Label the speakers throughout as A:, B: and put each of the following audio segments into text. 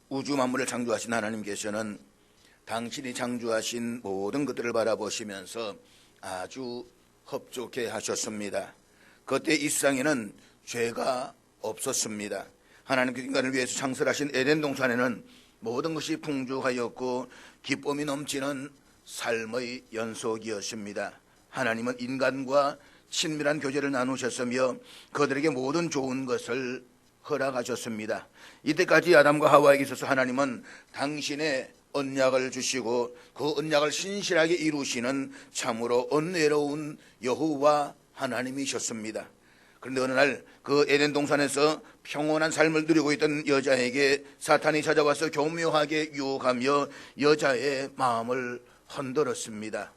A: 우주 만물을 창조하신 하나님께서는 당신이 창조하신 모든 것들을 바라보시면서 아주 흡족해 하셨습니다. 그때 이 세상에는 죄가 없었습니다. 하나님께서 인간을 위해서 창설하신 에덴 동산에는 모든 것이 풍족하였고 기쁨이 넘치는 삶의 연속이었습니다. 하나님은 인간과 친밀한 교제를 나누셨으며 그들에게 모든 좋은 것을 허락하셨습니다. 이때까지 아담과 하와에게 있어서 하나님은 당신의 언약을 주시고 그 언약을 신실하게 이루시는 참으로 은혜로운 여호와 하나님이셨습니다. 그런데 어느 날 그 에덴 동산에서 평온한 삶을 누리고 있던 여자에게 사탄이 찾아와서 교묘하게 유혹하며 여자의 마음을 흔들었습니다.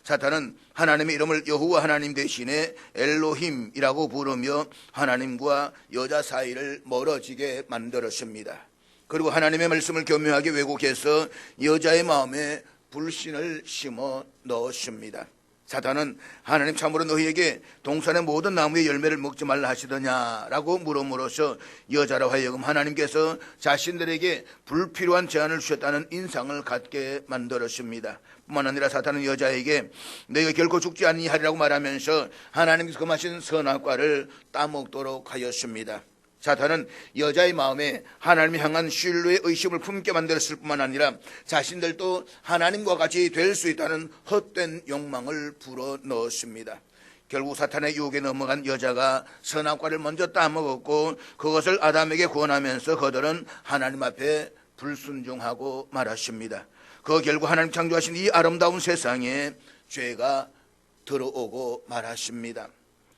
A: 사탄은 하나님의 이름을 여호와 하나님 대신에 엘로힘이라고 부르며 하나님과 여자 사이를 멀어지게 만들었습니다. 그리고 하나님의 말씀을 교묘하게 왜곡해서 여자의 마음에 불신을 심어 넣었습니다. 사탄은 하나님 참으로 너희에게 동산의 모든 나무의 열매를 먹지 말라 하시더냐라고 물음으로써 여자로 하여금 하나님께서 자신들에게 불필요한 제한을 주셨다는 인상을 갖게 만들었습니다. 뿐만 아니라 사탄은 여자에게 너희가 결코 죽지 아니하리라고 말하면서 하나님께서 금하신 선악과를 따먹도록 하였습니다. 사탄은 여자의 마음에 하나님을 향한 신뢰의 의심을 품게 만들었을 뿐만 아니라 자신들도 하나님과 같이 될 수 있다는 헛된 욕망을 불어넣었습니다. 결국 사탄의 유혹에 넘어간 여자가 선악과를 먼저 따먹었고 그것을 아담에게 권하면서 그들은 하나님 앞에 불순종하고 말았습니다. 그 결국 하나님 창조하신 이 아름다운 세상에 죄가 들어오고 말았습니다.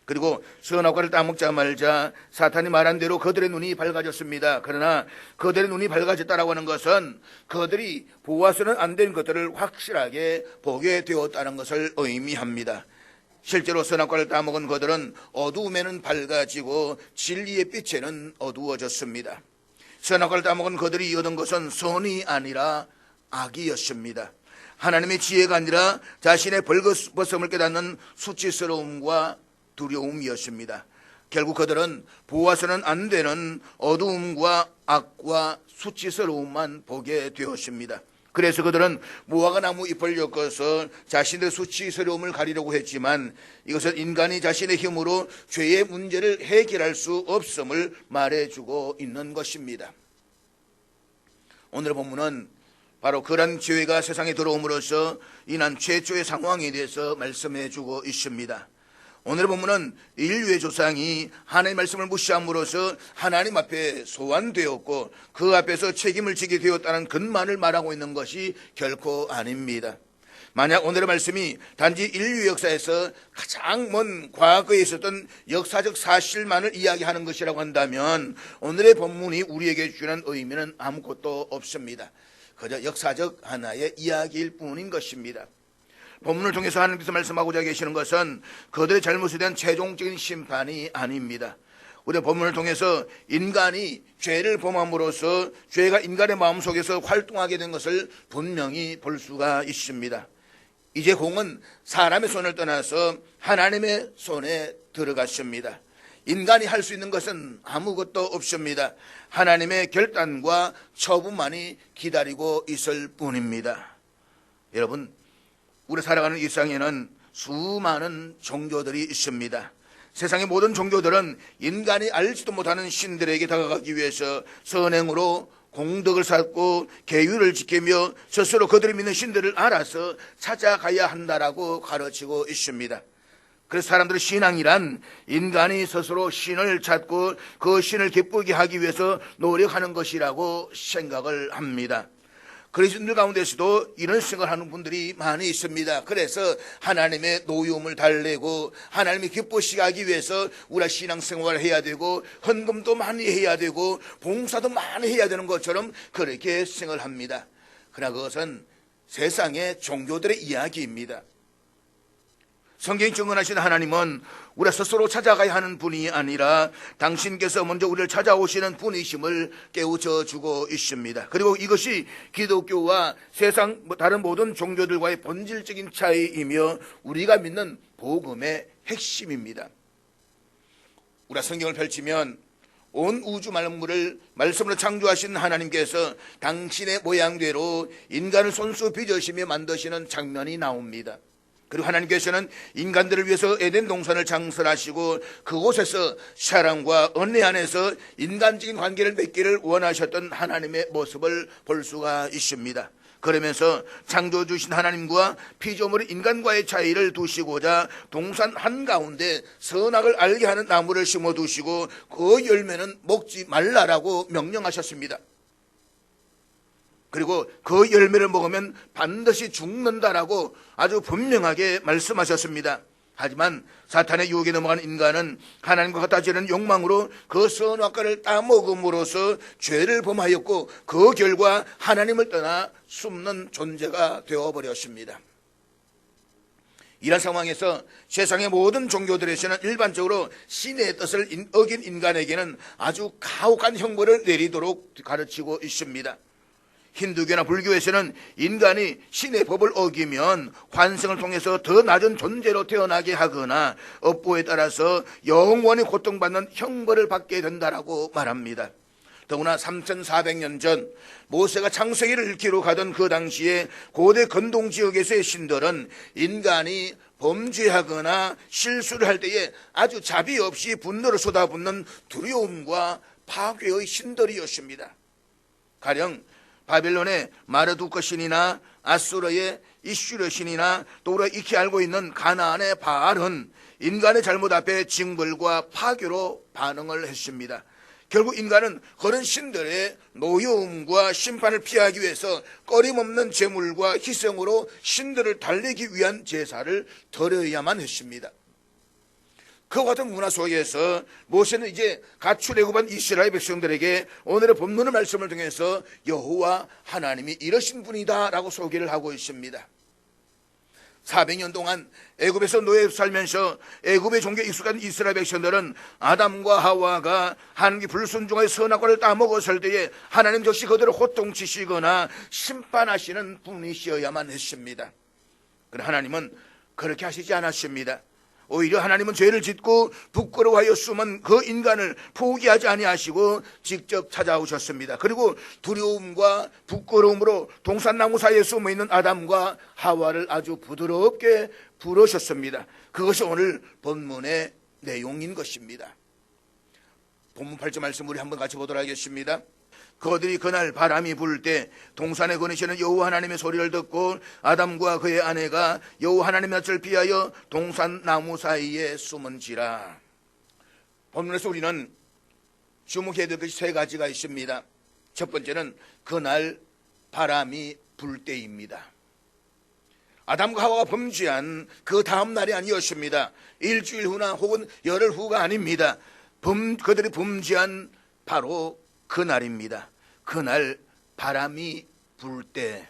A: 그리고 선악과를 따먹자 말자 사탄이 말한 대로 그들의 눈이 밝아졌습니다. 그러나 그들의 눈이 밝아졌다라고 하는 것은 그들이 보아서는 안 된 것들을 확실하게 보게 되었다는 것을 의미합니다. 실제로 선악과를 따먹은 그들은 어두움에는 밝아지고 진리의 빛에는 어두워졌습니다. 선악과를 따먹은 그들이 얻은 것은 선이 아니라 악이었습니다. 하나님의 지혜가 아니라 자신의 벌거벗음을 깨닫는 수치스러움과 두려움이었습니다. 결국 그들은 보아서는 안 되는 어두움과 악과 수치스러움만 보게 되었습니다. 그래서 그들은 무화과 나무 잎을 엮어서 자신의 수치스러움을 가리려고 했지만 이것은 인간이 자신의 힘으로 죄의 문제를 해결할 수 없음을 말해주고 있는 것입니다. 오늘 본문은 바로 그런 죄가 세상에 들어옴으로써 인한 최초의 상황에 대해서 말씀해주고 있습니다. 오늘 본문은 인류의 조상이 하나님의 말씀을 무시함으로써 하나님 앞에 소환되었고 그 앞에서 책임을 지게 되었다는 것만을 말하고 있는 것이 결코 아닙니다. 만약 오늘의 말씀이 단지 인류 역사에서 가장 먼 과거에 있었던 역사적 사실만을 이야기하는 것이라고 한다면 오늘의 본문이 우리에게 주는 의미는 아무것도 없습니다. 그저 역사적 하나의 이야기일 뿐인 것입니다. 본문을 통해서 하나님께서 말씀하고자 계시는 것은 그들의 잘못에 대한 최종적인 심판이 아닙니다. 우리 본문을 통해서 인간이 죄를 범함으로써 죄가 인간의 마음속에서 활동하게 된 것을 분명히 볼 수가 있습니다. 이제 공은 사람의 손을 떠나서 하나님의 손에 들어갔습니다. 인간이 할 수 있는 것은 아무것도 없습니다. 하나님의 결단과 처분만이 기다리고 있을 뿐입니다. 여러분, 우리 살아가는 이 세상에는 수많은 종교들이 있습니다. 세상의 모든 종교들은 인간이 알지도 못하는 신들에게 다가가기 위해서 선행으로 공덕을 쌓고 계율을 지키며 스스로 그들이 믿는 신들을 알아서 찾아가야 한다라고 가르치고 있습니다. 그래서 사람들의 신앙이란 인간이 스스로 신을 찾고 그 신을 기쁘게 하기 위해서 노력하는 것이라고 생각을 합니다. 그리스도인들 가운데서도 이런 생각을 하는 분들이 많이 있습니다. 그래서 하나님의 노여움을 달래고 하나님이 기쁘시게 하기 위해서 우리가 신앙생활을 해야 되고 헌금도 많이 해야 되고 봉사도 많이 해야 되는 것처럼 그렇게 생각을 합니다. 그러나 그것은 세상의 종교들의 이야기입니다. 성경이 증언하신 하나님은 우리가 스스로 찾아가야 하는 분이 아니라 당신께서 먼저 우리를 찾아오시는 분이심을 깨우쳐 주고 있습니다. 그리고 이것이 기독교와 세상 다른 모든 종교들과의 본질적인 차이이며 우리가 믿는 복음의 핵심입니다. 우리가 성경을 펼치면 온 우주 만물을 말씀으로 창조하신 하나님께서 당신의 모양대로 인간을 손수 빚으시며 만드시는 장면이 나옵니다. 그리고 하나님께서는 인간들을 위해서 에덴 동산을 창설하시고 그곳에서 사랑과 은혜 안에서 인간적인 관계를 맺기를 원하셨던 하나님의 모습을 볼 수가 있습니다. 그러면서 창조 주신 하나님과 피조물 인간과의 차이를 두시고자 동산 한가운데 선악을 알게 하는 나무를 심어두시고 그 열매는 먹지 말라라고 명령하셨습니다. 그리고 그 열매를 먹으면 반드시 죽는다라고 아주 분명하게 말씀하셨습니다. 하지만 사탄의 유혹에 넘어간 인간은 하나님과 같아지는 욕망으로 그 선악과를 따먹음으로써 죄를 범하였고 그 결과 하나님을 떠나 숨는 존재가 되어버렸습니다. 이런 상황에서 세상의 모든 종교들에서는 일반적으로 신의 뜻을 어긴 인간에게는 아주 가혹한 형벌을 내리도록 가르치고 있습니다. 힌두교나 불교에서는 인간이 신의 법을 어기면 환생을 통해서 더 낮은 존재로 태어나게 하거나 업보에 따라서 영원히 고통받는 형벌을 받게 된다라고 말합니다. 더구나 3400년 전 모세가 창세기를 기록하던 그 당시에 고대 건동 지역에서의 신들은 인간이 범죄하거나 실수를 할 때에 아주 자비 없이 분노를 쏟아붓는 두려움과 파괴의 신들이었습니다. 가령 바빌론의 마르두크 신이나 아수르의 이슈르 신이나 또 우리가 익히 알고 있는 가나안의 바알은 인간의 잘못 앞에 징벌과 파괴로 반응을 했습니다. 결국 인간은 그런 신들의 노여움과 심판을 피하기 위해서 꺼림없는 제물과 희생으로 신들을 달래기 위한 제사를 드려야만 했습니다. 그 같은 문화 속에서 모세는 이제 가출애굽한 이스라엘 백성들에게 오늘의 본문의 말씀을 통해서 여호와 하나님이 이러신 분이다라고 소개를 하고 있습니다. 400년 동안 애굽에서 노예 살면서 애굽의 종교에 익숙한 이스라엘 백성들은 아담과 하와가 하나님께 불순종하여 선악과를 따먹었을 때에 하나님 역시 그들을 호통치시거나 심판하시는 분이시어야만 했습니다. 그러나 하나님은 그렇게 하시지 않았습니다. 오히려 하나님은 죄를 짓고 부끄러워하여 숨은 그 인간을 포기하지 아니하시고 직접 찾아오셨습니다. 그리고 두려움과 부끄러움으로 동산나무 사이에 숨어있는 아담과 하와를 아주 부드럽게 부르셨습니다. 그것이 오늘 본문의 내용인 것입니다. 본문 8절 말씀 우리 한번 같이 보도록 하겠습니다. 그들이 그날 바람이 불 때 동산에 거니시는 여호와 하나님의 소리를 듣고 아담과 그의 아내가 여호와 하나님의 낯을 피하여 동산 나무 사이에 숨은지라. 본문에서 우리는 주목해야 될 것이 세 가지가 있습니다. 첫 번째는 그날 바람이 불 때입니다. 아담과 하와가 범죄한 그 다음 날이 아니었습니다. 일주일 후나 혹은 열흘 후가 아닙니다. 그들이 범죄한 바로 그날입니다. 그날 바람이 불 때.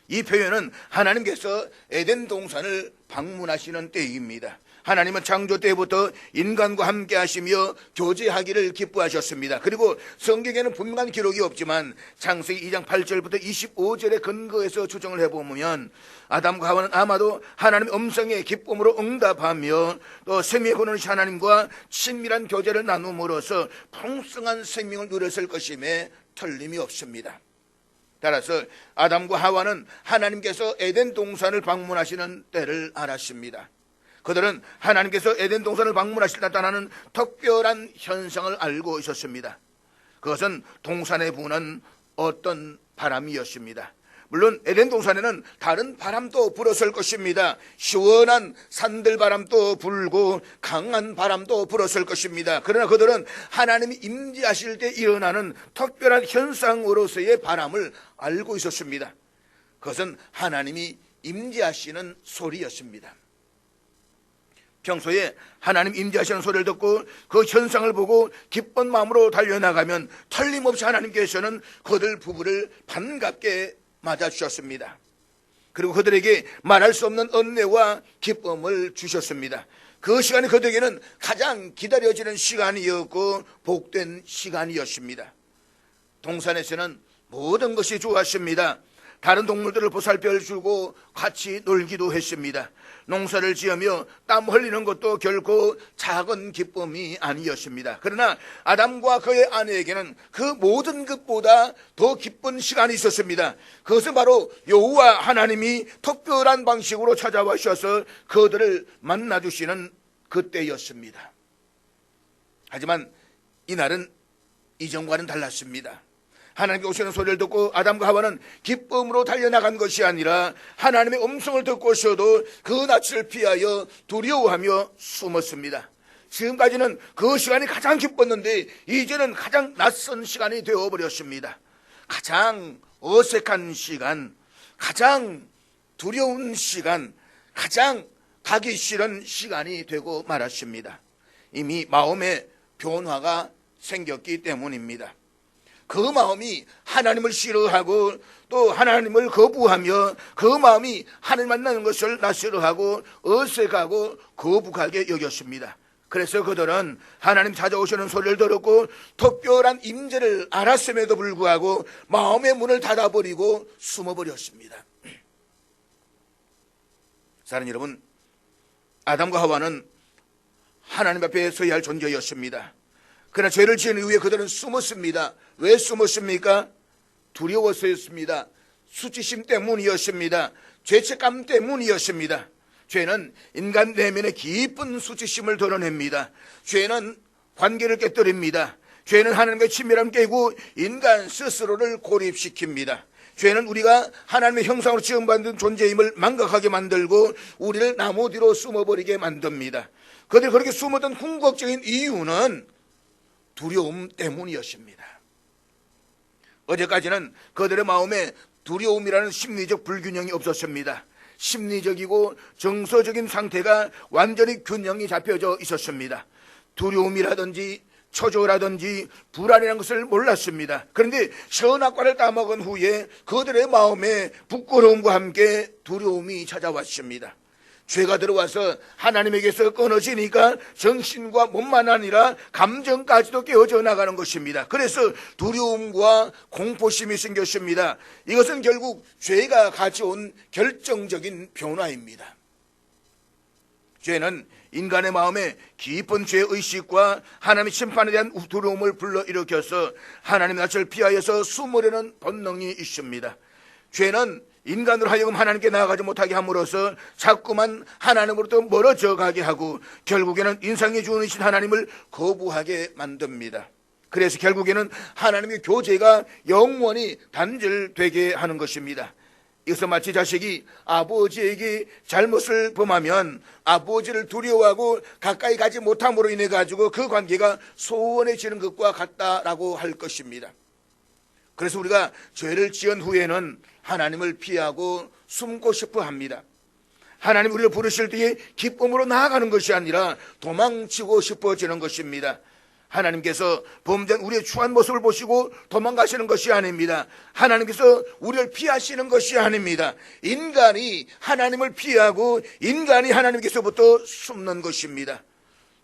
A: 이 표현은 하나님께서 에덴 동산을 방문하시는 때입니다. 하나님은 창조 때부터 인간과 함께 하시며 교제하기를 기뻐하셨습니다. 그리고 성경에는 분명한 기록이 없지만 창세기 2장 8절부터 25절에 근거해서 추정을 해보면 아담과 하와는 아마도 하나님의 음성에 기쁨으로 응답하며 또 생명의 근원이신 하나님과 친밀한 교제를 나눔으로써 풍성한 생명을 누렸을 것임에 틀림이 없습니다. 따라서 아담과 하와는 하나님께서 에덴 동산을 방문하시는 때를 알았습니다. 그들은 하나님께서 에덴 동산을 방문하실 때 나타나는 특별한 현상을 알고 있었습니다. 그것은 동산에 부는 어떤 바람이었습니다. 물론 에덴 동산에는 다른 바람도 불었을 것입니다. 시원한 산들바람도 불고 강한 바람도 불었을 것입니다. 그러나 그들은 하나님이 임재하실 때 일어나는 특별한 현상으로서의 바람을 알고 있었습니다. 그것은 하나님이 임재하시는 소리였습니다. 평소에 하나님 임재하시는 소리를 듣고 그 현상을 보고 기쁜 마음으로 달려나가면 틀림없이 하나님께서는 그들 부부를 반갑게 맞아주셨습니다. 그리고 그들에게 말할 수 없는 은혜와 기쁨을 주셨습니다. 그 시간이 그들에게는 가장 기다려지는 시간이었고 복된 시간이었습니다. 동산에서는 모든 것이 좋았습니다. 다른 동물들을 보살펴 주고 같이 놀기도 했습니다. 농사를 지으며 땀 흘리는 것도 결코 작은 기쁨이 아니었습니다. 그러나 아담과 그의 아내에게는 그 모든 것보다 더 기쁜 시간이 있었습니다. 그것은 바로 여호와 하나님이 특별한 방식으로 찾아와 주셔서 그들을 만나주시는 그때였습니다. 하지만 이날은 이전과는 달랐습니다. 하나님께 오시는 소리를 듣고 아담과 하와는 기쁨으로 달려나간 것이 아니라 하나님의 음성을 듣고서도 그 낯을 피하여 두려워하며 숨었습니다. 지금까지는 그 시간이 가장 기뻤는데 이제는 가장 낯선 시간이 되어버렸습니다. 가장 어색한 시간, 가장 두려운 시간, 가장 가기 싫은 시간이 되고 말았습니다. 이미 마음의 변화가 생겼기 때문입니다. 그 마음이 하나님을 싫어하고 또 하나님을 거부하며 그 마음이 하나님 만나는 것을 낯설어하고 어색하고 거북하게 여겼습니다. 그래서 그들은 하나님 찾아오시는 소리를 들었고 특별한 임재를 알았음에도 불구하고 마음의 문을 닫아버리고 숨어버렸습니다. 사랑하는 여러분, 아담과 하와는 하나님 앞에 서야 할 존재였습니다. 그러나 죄를 지은 이후에 그들은 숨었습니다. 왜 숨었습니까? 두려워서였습니다. 수치심 때문이었습니다. 죄책감 때문이었습니다. 죄는 인간 내면의 깊은 수치심을 드러냅니다. 죄는 관계를 깨뜨립니다. 죄는 하나님과 친밀함을 깨고 인간 스스로를 고립시킵니다. 죄는 우리가 하나님의 형상으로 지음받은 존재임을 망각하게 만들고 우리를 나무 뒤로 숨어버리게 만듭니다. 그들이 그렇게 숨었던 궁극적인 이유는 두려움 때문이었습니다. 어제까지는 그들의 마음에 두려움이라는 심리적 불균형이 없었습니다. 심리적이고 정서적인 상태가 완전히 균형이 잡혀져 있었습니다. 두려움이라든지 초조라든지 불안이라는 것을 몰랐습니다. 그런데 선악과를 따먹은 후에 그들의 마음에 부끄러움과 함께 두려움이 찾아왔습니다. 죄가 들어와서 하나님에게서 끊어지니까 정신과 몸만 아니라 감정까지도 깨어져 나가는 것입니다. 그래서 두려움과 공포심이 생겼습니다. 이것은 결국 죄가 가져온 결정적인 변화입니다. 죄는 인간의 마음에 깊은 죄의식과 하나님의 심판에 대한 두려움을 불러일으켜서 하나님의 낯을 피하여서 숨으려는 본능이 있습니다. 죄는 인간으로 하여금 하나님께 나아가지 못하게 함으로써 자꾸만 하나님으로부터 멀어져 가게 하고 결국에는 인상의 주인이신 하나님을 거부하게 만듭니다. 그래서 결국에는 하나님의 교제가 영원히 단절되게 하는 것입니다. 이것은 마치 자식이 아버지에게 잘못을 범하면 아버지를 두려워하고 가까이 가지 못함으로 인해 가지고 그 관계가 소원해지는 것과 같다라고 할 것입니다. 그래서 우리가 죄를 지은 후에는 하나님을 피하고 숨고 싶어 합니다. 하나님 우리를 부르실 때에 기쁨으로 나아가는 것이 아니라 도망치고 싶어지는 것입니다. 하나님께서 범죄한 우리의 추한 모습을 보시고 도망가시는 것이 아닙니다. 하나님께서 우리를 피하시는 것이 아닙니다. 인간이 하나님을 피하고 인간이 하나님께서부터 숨는 것입니다.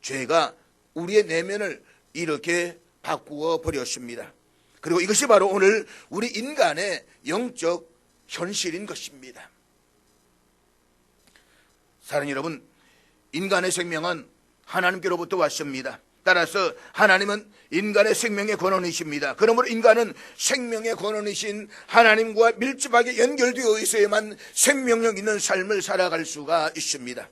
A: 죄가 우리의 내면을 이렇게 바꾸어 버렸습니다. 그리고 이것이 바로 오늘 우리 인간의 영적 현실인 것입니다. 사랑하는 여러분, 인간의 생명은 하나님께로부터 왔습니다. 따라서 하나님은 인간의 생명의 권원이십니다. 그러므로 인간은 생명의 권원이신 하나님과 밀접하게 연결되어 있어야만 생명력 있는 삶을 살아갈 수가 있습니다.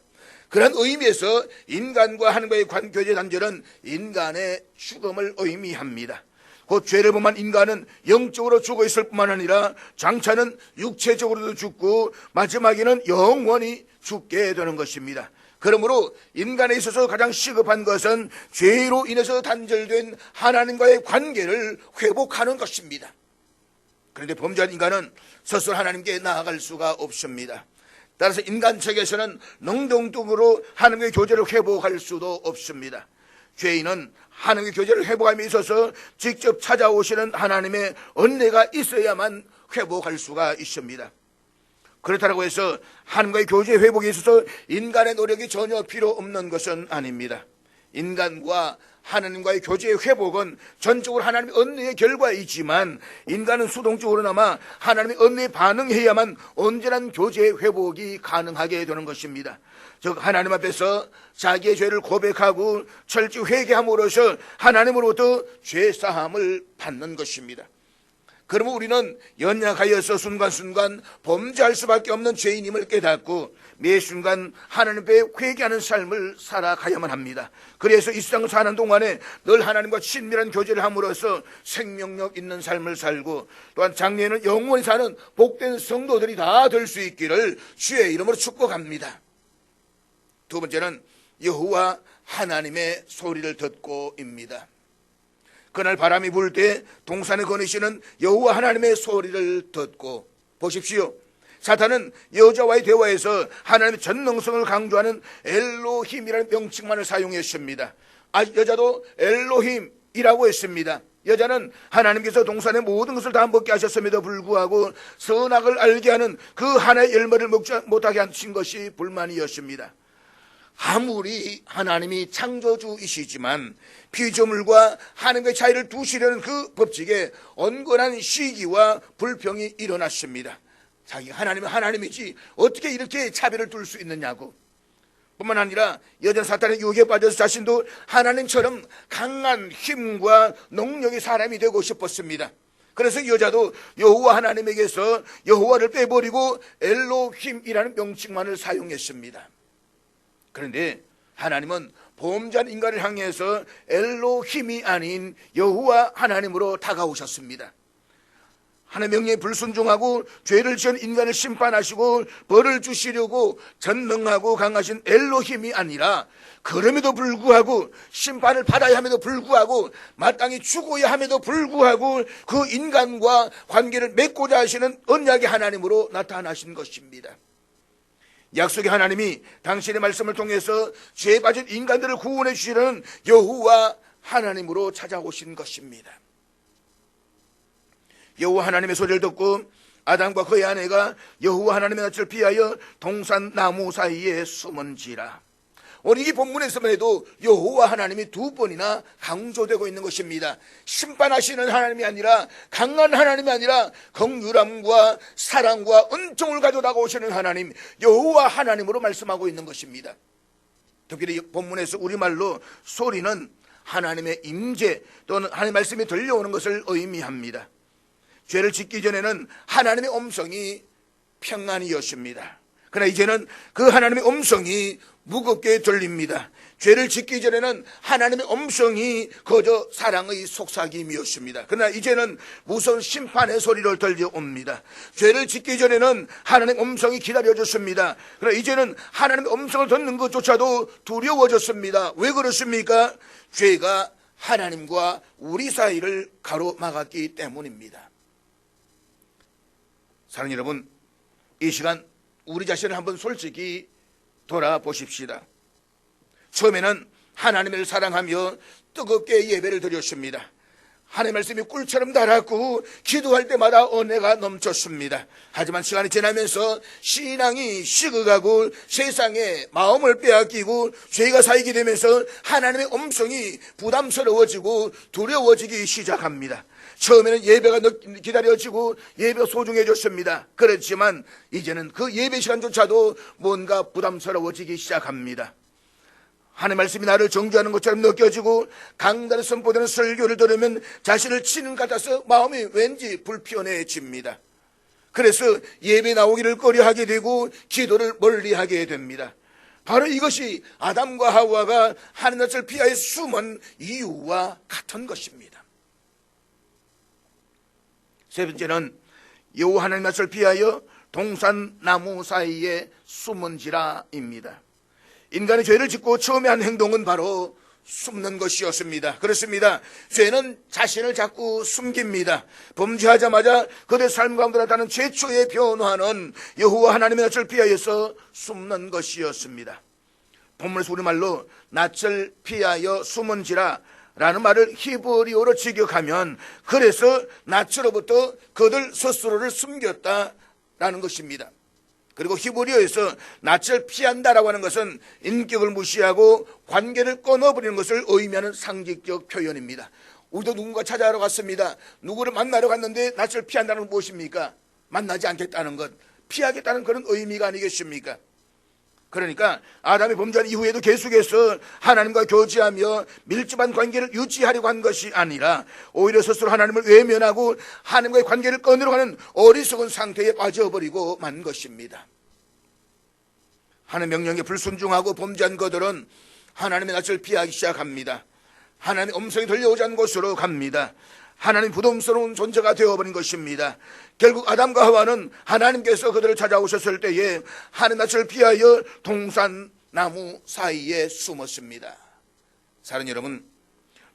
A: 그런 의미에서 인간과 하나님과의 교제 단절은 인간의 죽음을 의미합니다. 곧 죄를 범한 인간은 영적으로 죽어 있을 뿐만 아니라 장차는 육체적으로도 죽고 마지막에는 영원히 죽게 되는 것입니다. 그러므로 인간에 있어서 가장 시급한 것은 죄로 인해서 단절된 하나님과의 관계를 회복하는 것입니다. 그런데 범죄한 인간은 스스로 하나님께 나아갈 수가 없습니다. 따라서 인간 측에서는 능동적으로 하나님의 교제를 회복할 수도 없습니다. 죄인은 하나님의 교제를 회복함에 있어서 직접 찾아오시는 하나님의 은혜가 있어야만 회복할 수가 있습니다. 그렇다고 해서 하나님과의 교제 회복에 있어서 인간의 노력이 전혀 필요 없는 것은 아닙니다. 인간과 하나님과의 교제의 회복은 전적으로 하나님의 은혜의 결과이지만 인간은 수동적으로나마 하나님의 은혜에 반응해야만 온전한 교제의 회복이 가능하게 되는 것입니다. 즉 하나님 앞에서 자기의 죄를 고백하고 철저히 회개함으로써 하나님으로부터 죄사함을 받는 것입니다. 그러면 우리는 연약하여서 순간순간 범죄할 수밖에 없는 죄인임을 깨닫고 매 순간 하나님 앞에 회개하는 삶을 살아가야만 합니다. 그래서 이 세상을 사는 동안에 늘 하나님과 친밀한 교제를 함으로써 생명력 있는 삶을 살고 또한 장래에는 영원히 사는 복된 성도들이 다 될 수 있기를 주의 이름으로 축복합니다. 두 번째는 여호와 하나님의 소리를 듣고입니다. 그날 바람이 불 때 동산에 거니시는 여호와 하나님의 소리를 듣고, 보십시오. 사탄은 여자와의 대화에서 하나님의 전능성을 강조하는 엘로힘이라는 명칭만을 사용했습니다. 여자도 엘로힘이라고 했습니다. 여자는 하나님께서 동산의 모든 것을 다 먹게 하셨음에도 불구하고 선악을 알게 하는 그 하나의 열매를 먹지 못하게 하신 것이 불만이었습니다. 아무리 하나님이 창조주이시지만 피조물과 하나님과의 차이를 두시려는 그 법칙에 온건한 시기와 불평이 일어났습니다. 자기가 하나님은 하나님이지 어떻게 이렇게 차별을 둘 수 있느냐고. 뿐만 아니라 여자 사탄의 유혹에 빠져서 자신도 하나님처럼 강한 힘과 능력의 사람이 되고 싶었습니다. 그래서 여자도 여호와 하나님에게서 여호와를 빼버리고 엘로힘이라는 명칭만을 사용했습니다. 그런데 하나님은 범죄한 인간을 향해서 엘로힘이 아닌 여호와 하나님으로 다가오셨습니다. 하나님의 명령에 불순종하고 죄를 지은 인간을 심판하시고 벌을 주시려고 전능하고 강하신 엘로힘이 아니라 그럼에도 불구하고 심판을 받아야 함에도 불구하고 마땅히 죽어야 함에도 불구하고 그 인간과 관계를 맺고자 하시는 언약의 하나님으로 나타나신 것입니다. 약속의 하나님이 당신의 말씀을 통해서 죄에 빠진 인간들을 구원해 주시는 여호와 하나님으로 찾아오신 것입니다. 여호와 하나님의 소리를 듣고 아담과 그의 아내가 여호와 하나님의 낯을 피하여 동산 나무 사이에 숨은지라. 오늘 이 본문에서만 해도 여호와 하나님이 두 번이나 강조되고 있는 것입니다. 심판하시는 하나님이 아니라, 강한 하나님이 아니라 긍휼함과 사랑과 은총을 가지고 나오시는 하나님, 여호와 하나님으로 말씀하고 있는 것입니다. 특별히 본문에서 우리말로 소리는 하나님의 임재 또는 하나님의 말씀이 들려오는 것을 의미합니다. 죄를 짓기 전에는 하나님의 음성이 평안이었습니다. 그러나 이제는 그 하나님의 음성이 무겁게 들립니다. 죄를 짓기 전에는 하나님의 음성이 거저 사랑의 속삭임이었습니다. 그러나 이제는 무서운 심판의 소리를 들려옵니다. 죄를 짓기 전에는 하나님의 음성이 기다려졌습니다. 그러나 이제는 하나님의 음성을 듣는 것조차도 두려워졌습니다. 왜 그렇습니까? 죄가 하나님과 우리 사이를 가로막았기 때문입니다. 사랑하는 여러분, 이 시간 우리 자신을 한번 솔직히 돌아보십시다. 처음에는 하나님을 사랑하며 뜨겁게 예배를 드렸습니다. 하나님의 말씀이 꿀처럼 달았고 기도할 때마다 은혜가 넘쳤습니다. 하지만 시간이 지나면서 신앙이 식어가고 세상에 마음을 빼앗기고 죄가 쌓이게 되면서 하나님의 음성이 부담스러워지고 두려워지기 시작합니다. 처음에는 예배가 기다려지고 예배가 소중해졌습니다. 그렇지만 이제는 그 예배 시간조차도 뭔가 부담스러워지기 시작합니다. 하나님의 말씀이 나를 정죄하는 것처럼 느껴지고 강단에 선포되는 설교를 들으면 자신을 치는 것 같아서 마음이 왠지 불편해집니다. 그래서 예배 나오기를 꺼려하게 되고 기도를 멀리하게 됩니다. 바로 이것이 아담과 하와가 하나님 낯을 피하여 숨은 이유와 같은 것입니다. 세 번째는 여호와 하나님 낯을 피하여 동산 나무 사이에 숨은지라입니다. 인간의 죄를 짓고 처음에 한 행동은 바로 숨는 것이었습니다. 그렇습니다. 죄는 자신을 자꾸 숨깁니다. 범죄하자마자 그들의 삶 가운데 나타나는 최초의 변화는 여호와 하나님의 낯을 피하여서 숨는 것이었습니다. 본문에서 우리말로 낯을 피하여 숨은지라 라는 말을 히브리어로 직역하면 그래서 낯으로부터 그들 스스로를 숨겼다라는 것입니다. 그리고 히브리어에서 낯을 피한다라고 하는 것은 인격을 무시하고 관계를 끊어버리는 것을 의미하는 상징적 표현입니다. 우리도 누군가 찾아가러 갔습니다. 누구를 만나러 갔는데 낯을 피한다는 건 무엇입니까? 만나지 않겠다는 것, 피하겠다는 그런 의미가 아니겠습니까? 그러니까 아담이 범죄한 이후에도 계속해서 하나님과 교제하며 밀접한 관계를 유지하려고 한 것이 아니라 오히려 스스로 하나님을 외면하고 하나님과의 관계를 끊으려고 하는 어리석은 상태에 빠져버리고 만 것입니다. 하나님 명령에 불순종하고 범죄한 그들은 하나님의 낯을 피하기 시작합니다. 하나님의 음성이 들려오지 않는 곳으로 갑니다. 하나님 부담스러운 존재가 되어버린 것입니다. 결국 아담과 하와는 하나님께서 그들을 찾아오셨을 때에 하나님 낯을 피하여 동산나무 사이에 숨었습니다. 사랑하는 여러분,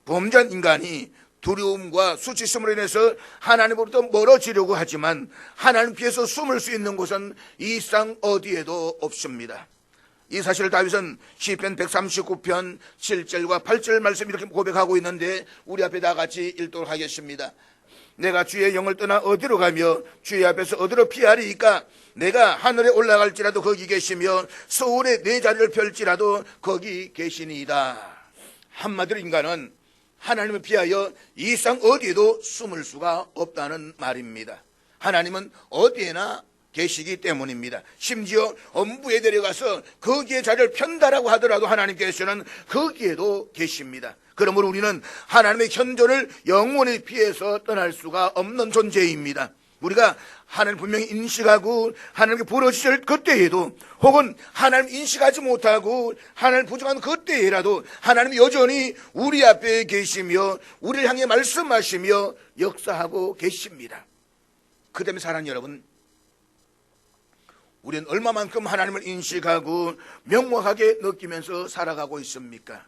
A: 범죄한 인간이 두려움과 수치심으로 인해서 하나님으로부터 멀어지려고 하지만 하나님 피해서 숨을 수 있는 곳은 이 세상 어디에도 없습니다. 이 사실을 다윗은 시편 139편 7절과 8절 말씀 이렇게 고백하고 있는데 우리 앞에 다 같이 읽도록 하겠습니다. 내가 주의 영을 떠나 어디로 가며 주의 앞에서 어디로 피하리이까? 내가 하늘에 올라갈지라도 거기 계시며 서울에 내 자리를 펼지라도 거기 계시니이다. 한마디로 인간은 하나님을 피하여 이 세상 어디에도 숨을 수가 없다는 말입니다. 하나님은 어디에나 계시기 때문입니다. 심지어 엄부에 내려가서 거기에 자리를 편다라고 하더라도 하나님께서는 거기에도 계십니다. 그러므로 우리는 하나님의 현존을 영원히 피해서 떠날 수가 없는 존재입니다. 우리가 하나님 분명히 인식하고 하나님께 부르짖을 그때에도 혹은 하나님 인식하지 못하고 하나님 부정한 그때에라도 하나님이 여전히 우리 앞에 계시며 우리를 향해 말씀하시며 역사하고 계십니다. 그 때문에 사랑하는 여러분, 우리는 얼마만큼 하나님을 인식하고 명확하게 느끼면서 살아가고 있습니까?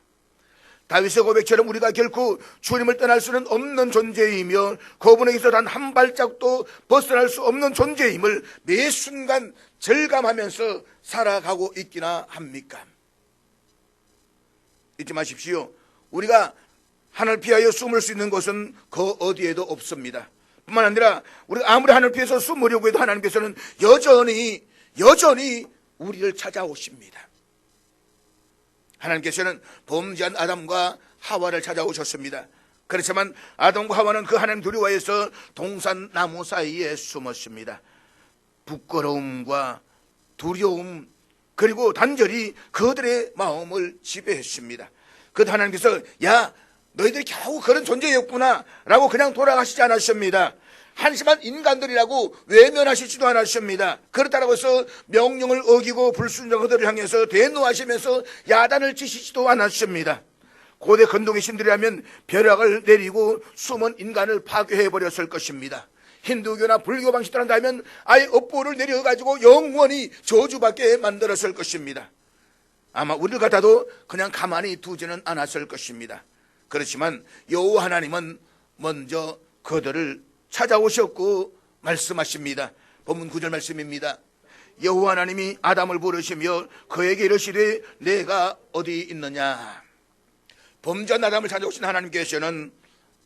A: 다윗의 고백처럼 우리가 결코 주님을 떠날 수는 없는 존재이며 그분에게서 단 한 발짝도 벗어날 수 없는 존재임을 매 순간 절감하면서 살아가고 있기나 합니까? 잊지 마십시오. 우리가 하늘을 피하여 숨을 수 있는 곳은 그 어디에도 없습니다. 뿐만 아니라 우리가 아무리 하늘을 피해서 숨으려고 해도 하나님께서는 여전히 우리를 찾아오십니다. 하나님께서는 범죄한 아담과 하와를 찾아오셨습니다. 그렇지만 아담과 하와는 그 하나님 두려워해서 동산나무 사이에 숨었습니다. 부끄러움과 두려움 그리고 단절이 그들의 마음을 지배했습니다. 그 하나님께서 야 너희들이 겨우 그런 존재였구나 라고 그냥 돌아가시지 않았습니다. 한심한 인간들이라고 외면하시지도 않았습니다. 그렇다고 해서 명령을 어기고 불순종한 그들을 향해서 대노하시면서 야단을 치시지도 않았습니다. 고대 근동의 신들이라면 벼락을 내리고 숨은 인간을 파괴해버렸을 것입니다. 힌두교나 불교 방식으로 한다면 아예 업보를 내려가지고 영원히 저주받게 만들었을 것입니다. 아마 우리를 같아도 그냥 가만히 두지는 않았을 것입니다. 그렇지만 여호와 하나님은 먼저 그들을 찾아오셨고 말씀하십니다. 본문 9절 말씀입니다. 여호와 하나님이 아담을 부르시며 그에게 이르시되 내가 어디 있느냐. 범죄한 아담을 찾아오신 하나님께서는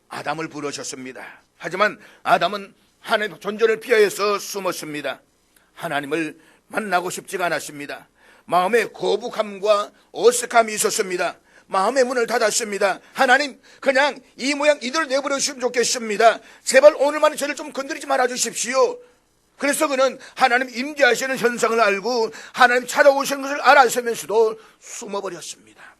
A: 아담을 부르셨습니다. 하지만 아담은 하나님의 존재를 피하여서 숨었습니다. 하나님을 만나고 싶지가 않았습니다. 마음에 거북함과 어색함이 있었습니다. 마음의 문을 닫았습니다. 하나님 그냥 이 모양 이대로 내버려 주시면 좋겠습니다. 제발 오늘만은 저를 좀 건드리지 말아 주십시오. 그래서 그는 하나님 임재하시는 현상을 알고 하나님 찾아오시는 것을 알았으면서도 숨어버렸습니다.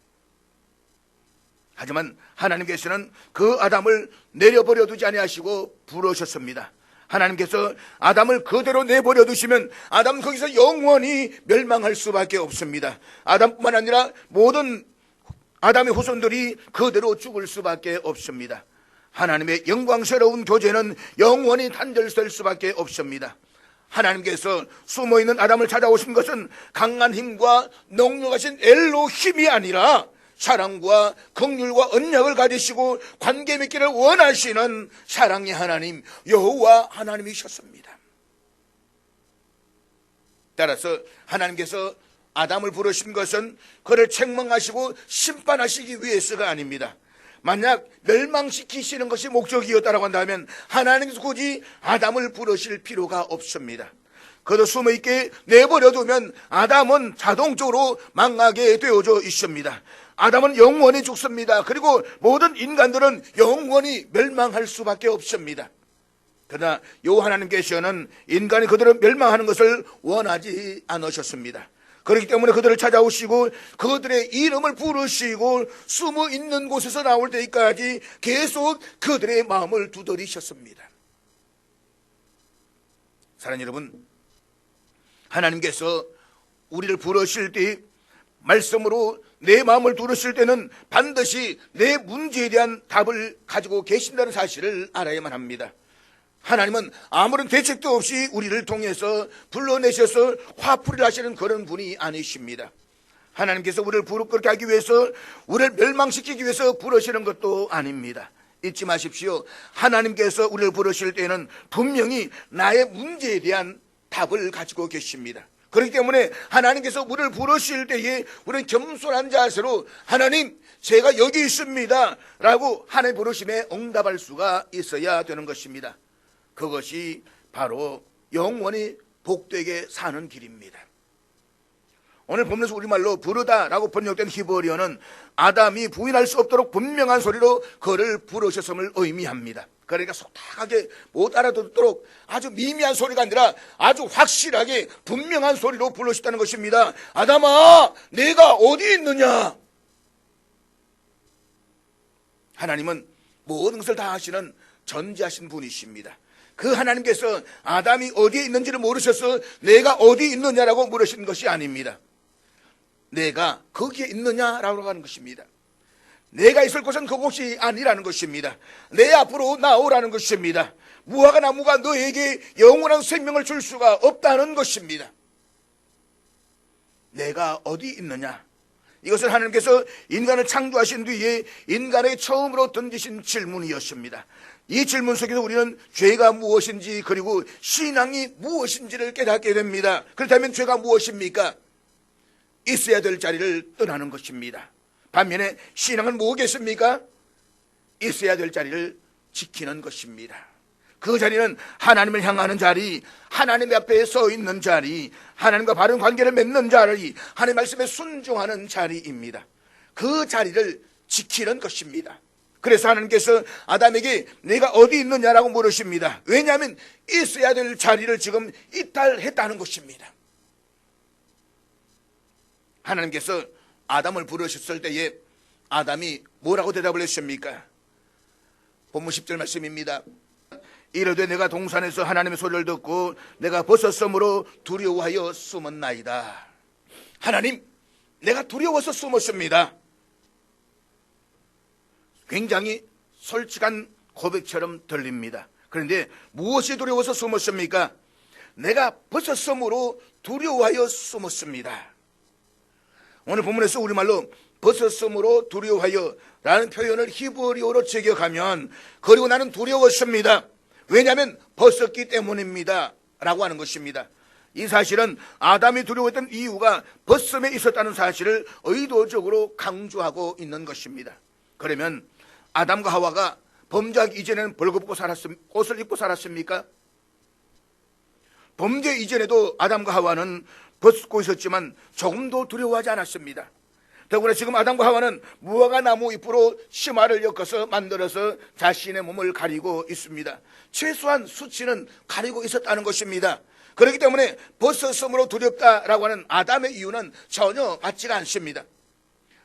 A: 하지만 하나님께서는 그 아담을 내려버려 두지 아니하시고 부르셨습니다. 하나님께서 아담을 그대로 내버려 두시면 아담은 거기서 영원히 멸망할 수밖에 없습니다. 아담뿐만 아니라 모든 아담의 후손들이 그대로 죽을 수밖에 없습니다. 하나님의 영광스러운 교제는 영원히 단절될 수밖에 없습니다. 하나님께서 숨어있는 아담을 찾아오신 것은 강한 힘과 넉넉하신 엘로힘이 아니라 사랑과 긍휼과 언약을 가지시고 관계 맺기를 원하시는 사랑의 하나님 여호와 하나님이셨습니다. 따라서 하나님께서 아담을 부르신 것은 그를 책망하시고 심판하시기 위해서가 아닙니다. 만약 멸망시키시는 것이 목적이었다고 한다면 하나님께서 굳이 아담을 부르실 필요가 없습니다. 그도 숨어있게 내버려두면 아담은 자동적으로 망하게 되어져 있습니다. 아담은 영원히 죽습니다. 그리고 모든 인간들은 영원히 멸망할 수밖에 없습니다. 그러나 요 하나님께서는 인간이 그들을 멸망하는 것을 원하지 않으셨습니다. 그렇기 때문에 그들을 찾아오시고 그들의 이름을 부르시고 숨어 있는 곳에서 나올 때까지 계속 그들의 마음을 두드리셨습니다. 사랑하는 여러분, 하나님께서 우리를 부르실 때 말씀으로 내 마음을 두르실 때는 반드시 내 문제에 대한 답을 가지고 계신다는 사실을 알아야만 합니다. 하나님은 아무런 대책도 없이 우리를 통해서 불러내셔서 화풀이를 하시는 그런 분이 아니십니다. 하나님께서 우리를 부끄럽게 하기 위해서, 우리를 멸망시키기 위해서 부르시는 것도 아닙니다. 잊지 마십시오. 하나님께서 우리를 부르실 때는 분명히 나의 문제에 대한 답을 가지고 계십니다. 그렇기 때문에 하나님께서 우리를 부르실 때에 우리는 겸손한 자세로 하나님, 제가 여기 있습니다 라고 하나님 부르심에 응답할 수가 있어야 되는 것입니다. 그것이 바로 영원히 복되게 사는 길입니다. 오늘 본문에서 우리말로 부르다라고 번역된 히브리어는 아담이 부인할 수 없도록 분명한 소리로 그를 부르셨음을 의미합니다. 그러니까 속닥하게 못 알아듣도록 아주 미미한 소리가 아니라 아주 확실하게 분명한 소리로 부르셨다는 것입니다. 아담아, 내가 어디 있느냐? 하나님은 모든 것을 다 하시는 전지하신 분이십니다. 그 하나님께서 아담이 어디에 있는지를 모르셔서 내가 어디 있느냐라고 물으신 것이 아닙니다. 내가 거기에 있느냐라고 하는 것입니다. 내가 있을 곳은 그곳이 아니라는 것입니다. 내 앞으로 나오라는 것입니다. 무화과 나무가 너에게 영원한 생명을 줄 수가 없다는 것입니다. 내가 어디 있느냐? 이것은 하나님께서 인간을 창조하신 뒤에 인간의 처음으로 던지신 질문이었습니다. 이 질문 속에서 우리는 죄가 무엇인지 그리고 신앙이 무엇인지를 깨닫게 됩니다. 그렇다면 죄가 무엇입니까? 있어야 될 자리를 떠나는 것입니다. 반면에 신앙은 뭐겠습니까? 있어야 될 자리를 지키는 것입니다. 그 자리는 하나님을 향하는 자리, 하나님 앞에 서 있는 자리, 하나님과 바른 관계를 맺는 자리, 하나님 말씀에 순종하는 자리입니다. 그 자리를 지키는 것입니다. 그래서 하나님께서 아담에게 내가 어디 있느냐라고 물으십니다. 왜냐하면 있어야 될 자리를 지금 이탈했다는 것입니다. 하나님께서 아담을 부르셨을 때에 아담이 뭐라고 대답을 했습니까? 본문 10절 말씀입니다. 이르되 내가 동산에서 하나님의 소리를 듣고 내가 벗었으므로 두려워하여 숨었나이다. 하나님, 내가 두려워서 숨었습니다. 굉장히 솔직한 고백처럼 들립니다. 그런데 무엇이 두려워서 숨었습니까? 내가 벗었으므로 두려워하여 숨었습니다. 오늘 본문에서 우리말로 벗었으므로 두려워하여 라는 표현을 히브리어로 적용하면 그리고 나는 두려웠습니다. 왜냐하면 벗었기 때문입니다 라고 하는 것입니다. 이 사실은 아담이 두려웠던 이유가 벗음에 있었다는 사실을 의도적으로 강조하고 있는 것입니다. 그러면 아담과 하와가 범죄하기 이전에는 벌거벗고 옷을 입고 살았습니까? 범죄 이전에도 아담과 하와는 벗고 있었지만 조금도 두려워하지 않았습니다. 더구나 지금 아담과 하와는 무화과 나무 잎으로 치마를 엮어서 만들어서 자신의 몸을 가리고 있습니다. 최소한 수치는 가리고 있었다는 것입니다. 그렇기 때문에 벗었으므로 두렵다라고 하는 아담의 이유는 전혀 맞지가 않습니다.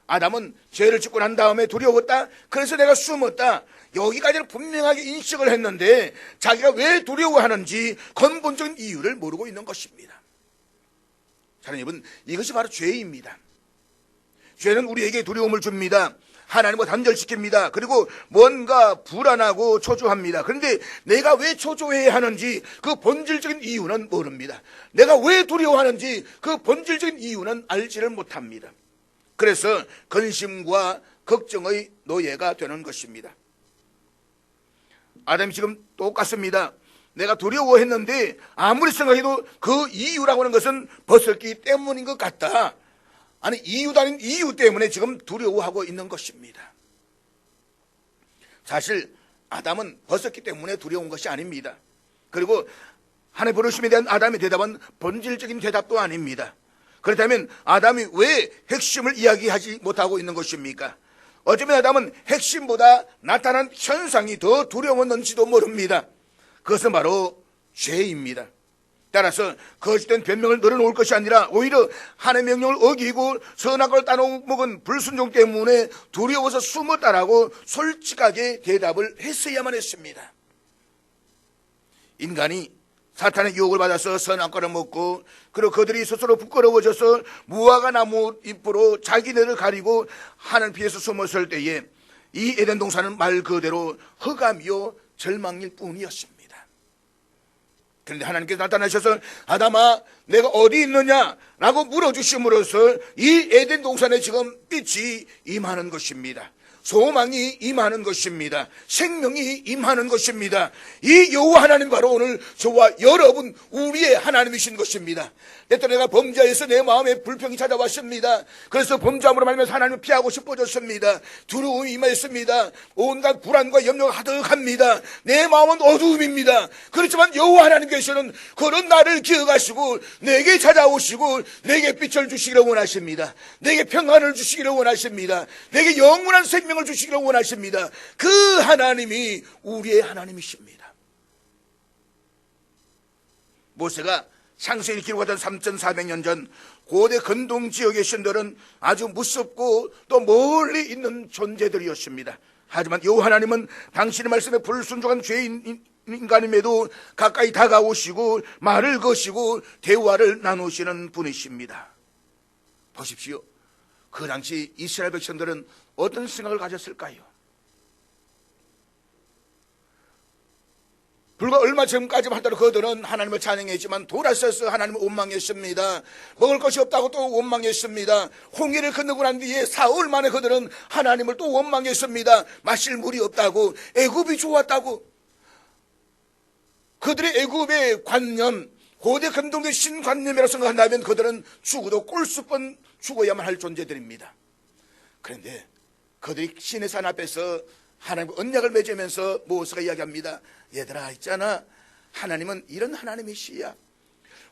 A: 아담은 죄를 짓고 난 다음에 두려웠다, 그래서 내가 숨었다, 여기까지는 분명하게 인식을 했는데 자기가 왜 두려워하는지 근본적인 이유를 모르고 있는 것입니다. 사랑하는 여러분, 이것이 바로 죄입니다. 죄는 우리에게 두려움을 줍니다. 하나님과 단절시킵니다. 그리고 뭔가 불안하고 초조합니다. 그런데 내가 왜 초조해야 하는지 그 본질적인 이유는 모릅니다. 내가 왜 두려워하는지 그 본질적인 이유는 알지를 못합니다. 그래서 근심과 걱정의 노예가 되는 것입니다. 아담이 지금 똑같습니다. 내가 두려워했는데 아무리 생각해도 그 이유라고 하는 것은 벗었기 때문인 것 같다. 아니, 이유도 아닌 이유 때문에 지금 두려워하고 있는 것입니다. 사실 아담은 벗었기 때문에 두려운 것이 아닙니다. 그리고 하나님의 부르심에 대한 아담의 대답은 본질적인 대답도 아닙니다. 그렇다면 아담이 왜 핵심을 이야기하지 못하고 있는 것입니까? 어쩌면 아담은 핵심보다 나타난 현상이 더 두려웠는지도 모릅니다. 그것은 바로 죄입니다. 따라서 거짓된 변명을 늘어놓을 것이 아니라 오히려 하나님의 명령을 어기고 선악을 따먹은 불순종 때문에 두려워서 숨었다라고 솔직하게 대답을 했어야만 했습니다. 인간이 사탄의 유혹을 받아서 선악과를 먹고 그리고 그들이 스스로 부끄러워져서 무화과 나무 잎으로 자기네를 가리고 하늘 피해서 숨었을 때에 이 에덴 동산은 말 그대로 흑암이요 절망일 뿐이었습니다. 그런데 하나님께서 나타나셔서 아담아 내가 어디 있느냐라고 물어주심으로써 이 에덴 동산에 지금 빛이 임하는 것입니다. 소망이 임하는 것입니다. 생명이 임하는 것입니다. 이 여호와 하나님 바로 오늘 저와 여러분 우리의 하나님이신 것입니다. 때때로 내가 범죄해서 내 마음에 불평이 찾아왔습니다. 그래서 범죄함으로 말미암아 하나님을 피하고 싶어졌습니다. 두려움이 임하였습니다. 온갖 불안과 염려가 가득합니다. 내 마음은 어두움입니다. 그렇지만 여호와 하나님께서는 그런 나를 기억하시고 내게 찾아오시고 내게 빛을 주시기를 원하십니다. 내게 평안을 주시기를 원하십니다. 내게 영원한 생명을 주시기를 원하십니다. 그 하나님이 우리의 하나님이십니다. 모세가 창세기를 기록하던 3400년 전 고대 근동 지역의 신들은 아주 무섭고 또 멀리 있는 존재들이었습니다. 하지만 여호와 하나님은 당신의 말씀에 불순종한 죄인 인간임에도 가까이 다가오시고 말을 거시고 대화를 나누시는 분이십니다. 보십시오. 그 당시 이스라엘 백성들은 어떤 생각을 가졌을까요? 불과 얼마 전까지만 하더라도 그들은 하나님을 찬양했지만 돌아서서 하나님을 원망했습니다. 먹을 것이 없다고 또 원망했습니다. 홍해를 건너고 난 뒤에 사흘 만에 그들은 하나님을 또 원망했습니다. 마실 물이 없다고, 애굽이 좋았다고. 그들의 애굽의 관념, 고대 근동의 신관념이라고 생각한다면 그들은 죽어도 꼴수번 죽어야만 할 존재들입니다. 그런데 그들이 신의 산 앞에서 하나님과 언약을 맺으면서 모세가 이야기합니다. 얘들아 있잖아, 하나님은 이런 하나님이시야.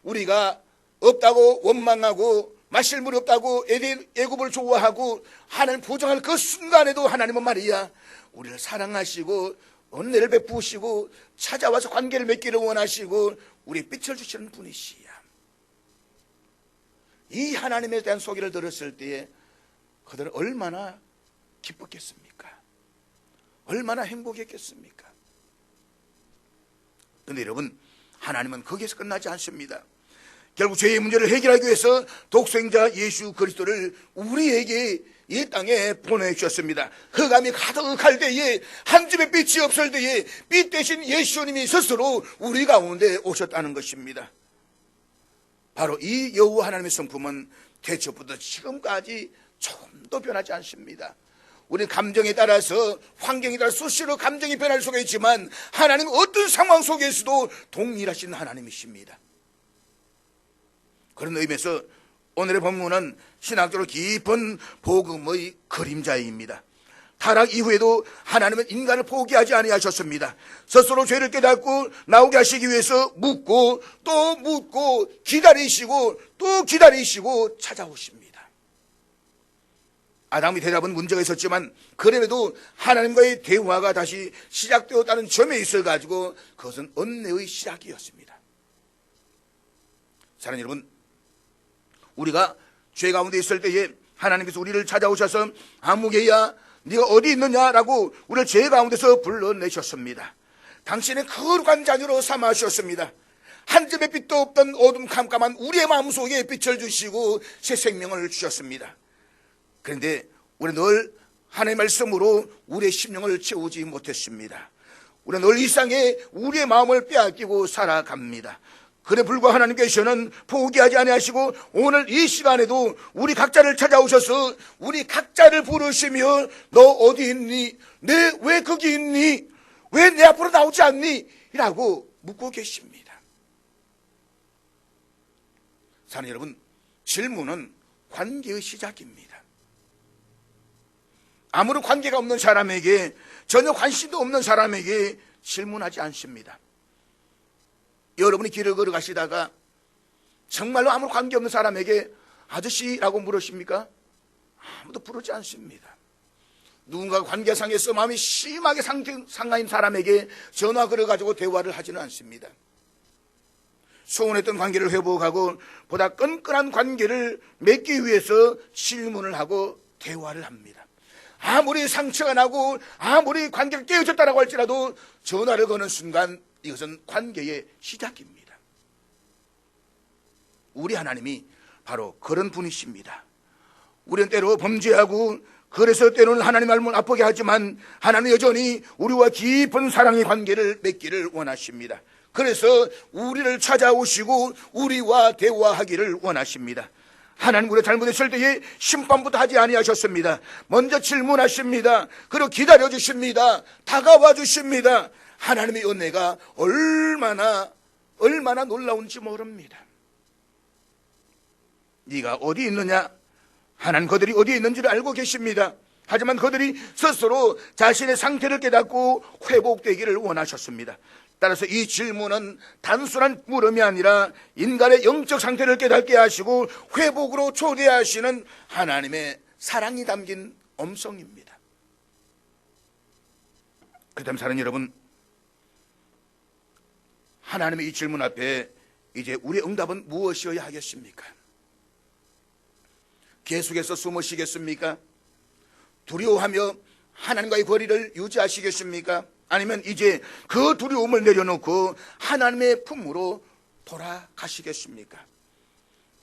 A: 우리가 없다고 원망하고 마실 물이 없다고 애굽을 좋아하고 하나님 부정할 그 순간에도 하나님은 말이야 우리를 사랑하시고 은혜를 베푸시고 찾아와서 관계를 맺기를 원하시고 우리 빛을 주시는 분이시야. 이 하나님에 대한 소개를 들었을 때에 그들은 얼마나 기뻤겠습니까? 얼마나 행복했겠습니까? 그런데 여러분, 하나님은 거기에서 끝나지 않습니다. 결국 죄의 문제를 해결하기 위해서 독생자 예수 그리스도를 우리에게 이 땅에 보내주셨습니다. 흑암이 가득할 때에 한 줌의 빛이 없을 때에 빛 대신 예수님이 스스로 우리 가운데 오셨다는 것입니다. 바로 이 여호와 하나님의 성품은 태초부터 지금까지 조금도 변하지 않습니다. 우리 감정에 따라서 환경에 따라 수시로 감정이 변할 수가 있지만 하나님은 어떤 상황 속에서도 동일하신 하나님이십니다. 그런 의미에서 오늘의 본문은 신학적으로 깊은 복음의 그림자입니다. 타락 이후에도 하나님은 인간을 포기하지 아니하셨습니다. 스스로 죄를 깨닫고 나오게 하시기 위해서 묻고 또 묻고 기다리시고 또 기다리시고 찾아오십니다. 아담의 대답은 문제가 있었지만 그럼에도 하나님과의 대화가 다시 시작되었다는 점에 있어가지고 그것은 은혜의 시작이었습니다. 사랑하는 여러분, 우리가 죄 가운데 있을 때에 하나님께서 우리를 찾아오셔서 아무개야 네가 어디 있느냐라고 우리를 죄 가운데서 불러내셨습니다. 당신의 거룩한 자녀로 삼아주셨습니다. 한 점의 빛도 없던 어둠 캄캄한 우리의 마음속에 빛을 주시고 새 생명을 주셨습니다. 그런데 우리는 늘 하나님의 말씀으로 우리의 심령을 채우지 못했습니다. 우리는 늘 일상에 우리의 마음을 빼앗기고 살아갑니다. 그래 불과 하나님께서는 포기하지 아니하시고 오늘 이 시간에도 우리 각자를 찾아오셔서 우리 각자를 부르시며 너 어디 있니? 왜 거기 있니? 왜 내 앞으로 나오지 않니? 라고 묻고 계십니다. 사랑하는 여러분, 질문은 관계의 시작입니다. 아무런 관계가 없는 사람에게, 전혀 관심도 없는 사람에게 질문하지 않습니다. 여러분이 길을 걸어가시다가 정말로 아무 관계없는 사람에게 아저씨라고 물으십니까? 아무도 부르지 않습니다. 누군가 관계상에서 마음이 심하게 상하인 사람에게 전화 걸어가지고 대화를 하지는 않습니다. 소원했던 관계를 회복하고 보다 끈끈한 관계를 맺기 위해서 질문을 하고 대화를 합니다. 아무리 상처가 나고 아무리 관계가 깨어졌다고 할지라도 전화를 거는 순간 이것은 관계의 시작입니다. 우리 하나님이 바로 그런 분이십니다. 우리는 때로 범죄하고 그래서 때로는 하나님 말씀을 아프게 하지만 하나님은 여전히 우리와 깊은 사랑의 관계를 맺기를 원하십니다. 그래서 우리를 찾아오시고 우리와 대화하기를 원하십니다. 하나님 우리가 잘못했을 때에 심판부터 하지 아니하셨습니다. 먼저 질문하십니다. 그리고 기다려주십니다. 다가와 주십니다. 하나님의 은혜가 얼마나 놀라운지 모릅니다. 네가 어디 있느냐? 하나님 그들이 어디에 있는지를 알고 계십니다. 하지만 그들이 스스로 자신의 상태를 깨닫고 회복되기를 원하셨습니다. 따라서 이 질문은 단순한 물음이 아니라 인간의 영적 상태를 깨닫게 하시고 회복으로 초대하시는 하나님의 사랑이 담긴 음성입니다. 그렇다면 사랑하는 여러분, 하나님의 이 질문 앞에 이제 우리의 응답은 무엇이어야 하겠습니까? 계속해서 숨으시겠습니까? 두려워하며 하나님과의 거리를 유지하시겠습니까? 아니면 이제 그 두려움을 내려놓고 하나님의 품으로 돌아가시겠습니까?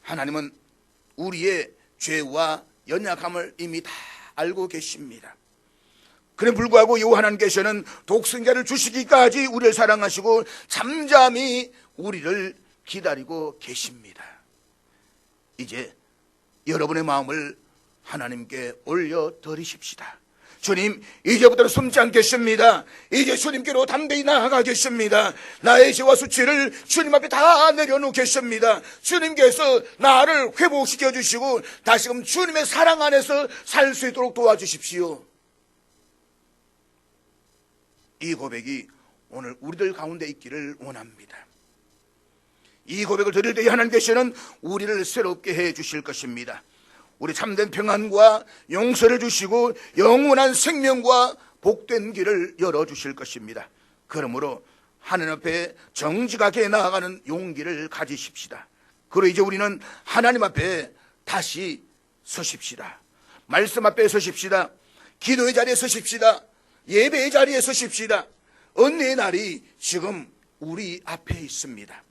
A: 하나님은 우리의 죄와 연약함을 이미 다 알고 계십니다. 그래 불구하고 이 하나님께서는 독생자를 주시기까지 우리를 사랑하시고 잠잠히 우리를 기다리고 계십니다. 이제 여러분의 마음을 하나님께 올려드리십시다. 주님, 이제부터는 숨지 않겠습니다. 이제 주님께로 담대히 나아가겠습니다. 나의 죄와 수치를 주님 앞에 다 내려놓겠습니다. 주님께서 나를 회복시켜 주시고 다시금 주님의 사랑 안에서 살 수 있도록 도와주십시오. 이 고백이 오늘 우리들 가운데 있기를 원합니다. 이 고백을 드릴 때 하나님께서는 우리를 새롭게 해 주실 것입니다. 우리 참된 평안과 용서를 주시고 영원한 생명과 복된 길을 열어주실 것입니다. 그러므로 하나님 앞에 정직하게 나아가는 용기를 가지십시다. 그리고 이제 우리는 하나님 앞에 다시 서십시다. 말씀 앞에 서십시다. 기도의 자리에 서십시다. 예배의 자리에 서십시다. 은혜의 날이 지금 우리 앞에 있습니다.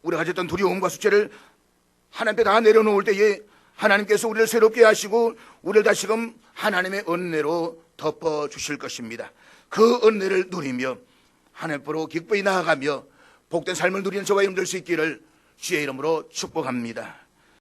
A: 우리가 가졌던 두려움과 수치를 하나님 앞에 다 내려놓을 때에 하나님께서 우리를 새롭게 하시고 우리를 다시금 하나님의 은혜로 덮어주실 것입니다. 그 은혜를 누리며 하나님 앞으로 기꺼이 나아가며 복된 삶을 누리는 저와 여러분 될 수 있기를 주의 이름으로 축복합니다.